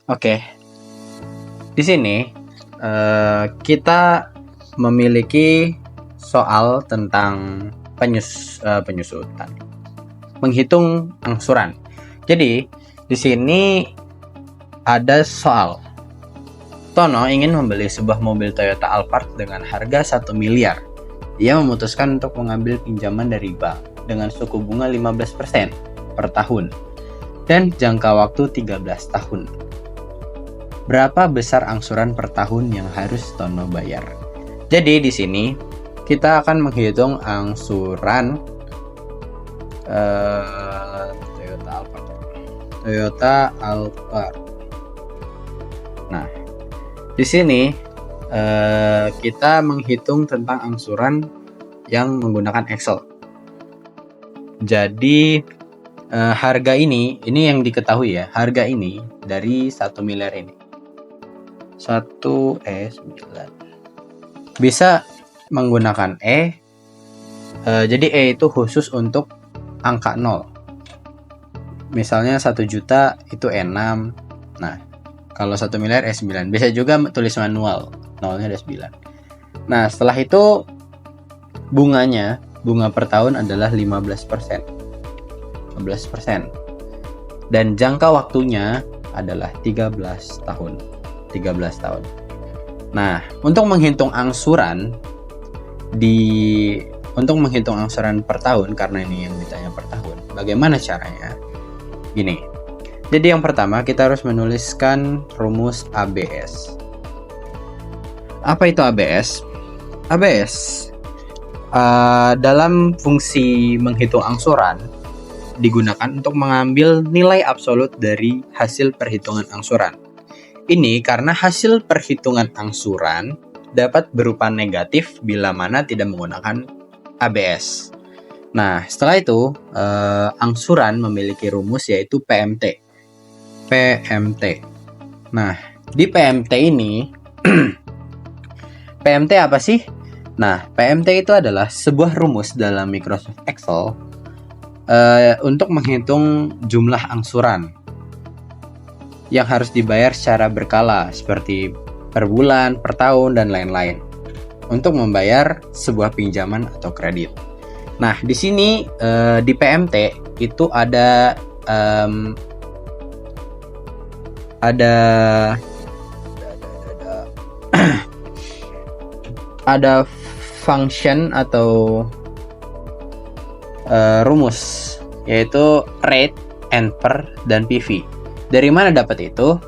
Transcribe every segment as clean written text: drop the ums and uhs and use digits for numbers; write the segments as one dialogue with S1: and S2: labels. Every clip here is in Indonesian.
S1: Oke, di sini kita memiliki soal tentang penyusutan, menghitung angsuran. Jadi di sini ada soal. Tono ingin membeli sebuah mobil Toyota Alphard dengan harga 1 miliar. Ia memutuskan untuk mengambil pinjaman dari bank dengan suku bunga 15% per tahun dan jangka waktu 13 tahun. Berapa besar angsuran per tahun yang harus Tono bayar? Jadi di sini kita akan menghitung angsuran Toyota Alphard. Nah, di sini kita menghitung tentang angsuran yang menggunakan Excel. Jadi harga ini yang diketahui ya, harga ini dari 1 miliar ini. 9 bisa menggunakan jadi itu khusus untuk angka 0. Misalnya 1 juta itu E6. Nah, kalau 1 miliar E9. Bisa juga tulis manual, 0-nya ada 9. Nah, setelah itu bunga per tahun adalah 15%. Dan jangka waktunya adalah 13 tahun. Nah, untuk menghitung angsuran per tahun, karena ini yang ditanya per tahun, bagaimana caranya? Gini. Jadi yang pertama kita harus menuliskan rumus ABS. Apa itu ABS? ABS dalam fungsi menghitung angsuran digunakan untuk mengambil nilai absolut dari hasil perhitungan angsuran. Ini karena hasil perhitungan angsuran dapat berupa negatif bila mana tidak menggunakan ABS. Nah, setelah itu angsuran memiliki rumus yaitu PMT. Nah, di PMT ini PMT apa sih? Nah, PMT itu adalah sebuah rumus dalam Microsoft Excel untuk menghitung jumlah angsuran yang harus dibayar secara berkala seperti per bulan, per tahun, dan lain-lain untuk membayar sebuah pinjaman atau kredit. Nah, di sini di PMT itu ada ada function atau rumus yaitu rate, NPER, dan PV. Dari mana dapat itu?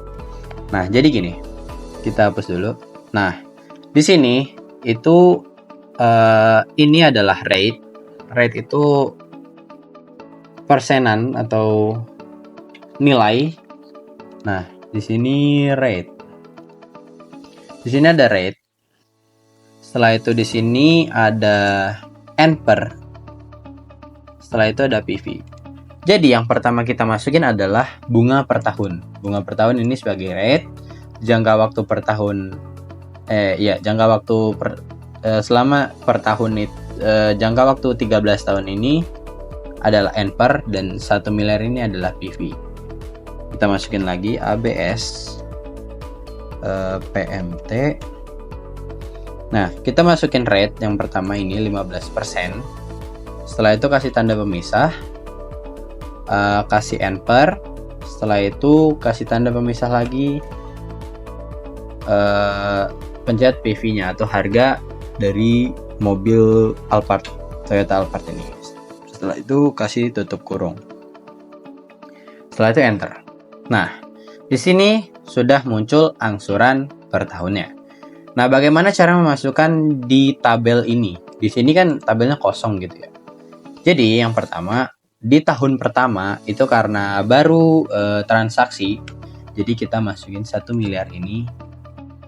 S1: Nah, jadi gini. Kita hapus dulu. Nah, di sini itu ini adalah rate. Rate itu persenan atau nilai. Nah, di sini rate. Di sini ada rate. Setelah itu di sini ada NPER. Setelah itu ada PV. Jadi yang pertama kita masukin adalah bunga per tahun. Bunga per tahun ini sebagai rate. Jangka waktu per tahun selama per tahun jangka waktu 13 tahun ini adalah NPER dan 1 miliar ini adalah PV. Kita masukin lagi ABS, PMT. Nah, kita masukin rate yang pertama ini 15%. Setelah itu kasih tanda pemisah, kasih NPER. Setelah itu kasih tanda pemisah lagi, pencet PV-nya atau harga dari mobil Alphard, Toyota Alphard ini. Setelah itu kasih tutup kurung. Setelah itu enter. Nah, di sini sudah muncul angsuran per tahunnya. Nah, bagaimana cara memasukkan di tabel ini? Di sini kan tabelnya kosong gitu ya. Jadi yang pertama, di tahun pertama itu karena baru transaksi, jadi kita masukin 1 miliar ini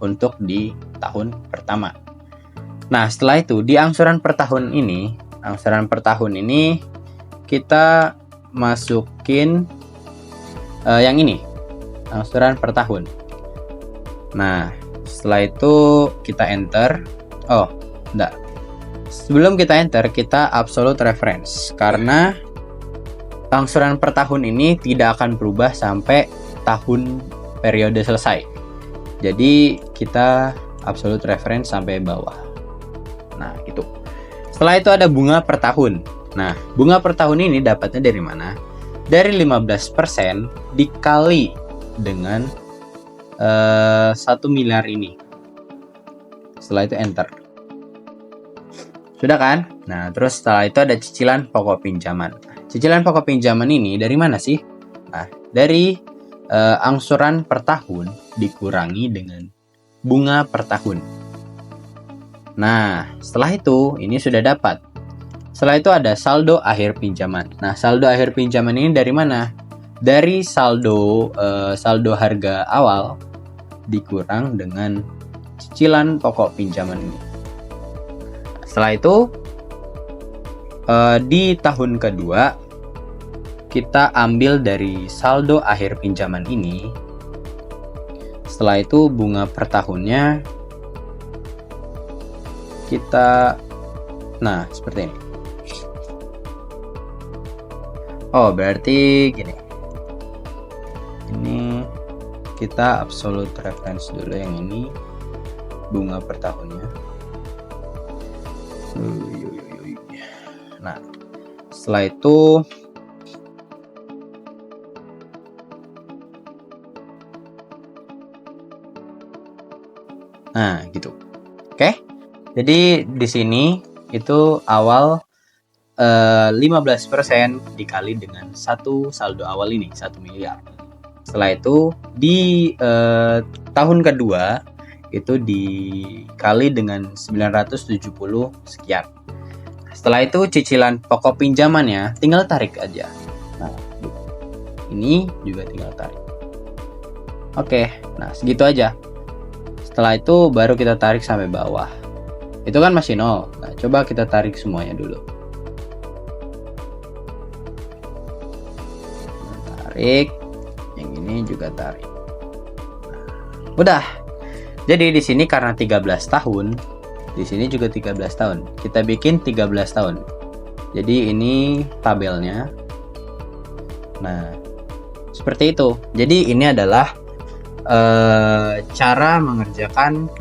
S1: untuk di tahun pertama. Nah, setelah itu di angsuran per tahun ini kita masukin yang ini, angsuran per tahun. Nah, setelah itu kita enter. Oh, enggak. Sebelum kita enter, kita absolute reference karena angsuran per tahun ini tidak akan berubah sampai tahun periode selesai. Jadi kita absolute reference sampai bawah. Nah, gitu. Setelah itu ada bunga per tahun. Nah, bunga per tahun ini dapatnya dari mana? Dari 15% dikali dengan 1 miliar ini. Setelah itu enter. Sudah kan? Nah, terus setelah itu ada cicilan pokok pinjaman. Cicilan pokok pinjaman ini dari mana sih? Nah, dari angsuran per tahun dikurangi dengan bunga per tahun. Nah, setelah itu ini sudah dapat. Setelah itu ada saldo akhir pinjaman. Nah, saldo akhir pinjaman ini dari mana? Dari saldo harga awal dikurang dengan cicilan pokok pinjaman ini. Setelah itu di tahun kedua kita ambil dari saldo akhir pinjaman ini. Setelah itu bunga per tahunnya kita, nah seperti ini. Oh, berarti gini. Ini kita absolute reference dulu yang ini, bunga per tahunnya. Nah, setelah itu nah, gitu. Oke. Jadi di sini itu awal 15% dikali dengan satu saldo awal ini 1 miliar. Setelah itu di tahun kedua itu dikali dengan 970 sekian. Setelah itu cicilan pokok pinjamannya tinggal tarik aja. Nah, ini juga tinggal tarik. Oke, nah segitu aja. Setelah itu baru kita tarik sampai bawah. Itu kan masih 0. Nah, coba kita tarik semuanya dulu. Nah, tarik. Yang ini juga tarik. Nah, udah. Jadi di sini karena 13 tahun, di sini juga 13 tahun. Kita bikin 13 tahun. Jadi ini tabelnya. Nah, seperti itu. Jadi ini adalah cara mengerjakan,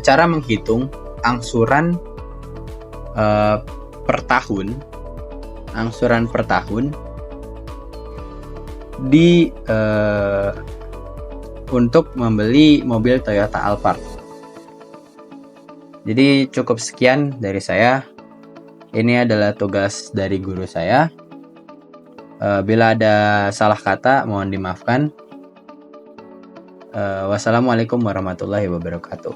S1: cara menghitung angsuran per tahun, angsuran per tahun di untuk membeli mobil Toyota Alphard. Jadi cukup sekian dari saya. Ini adalah tugas dari guru saya. Bila ada salah kata mohon dimaafkan. Wassalamualaikum warahmatullahi wabarakatuh.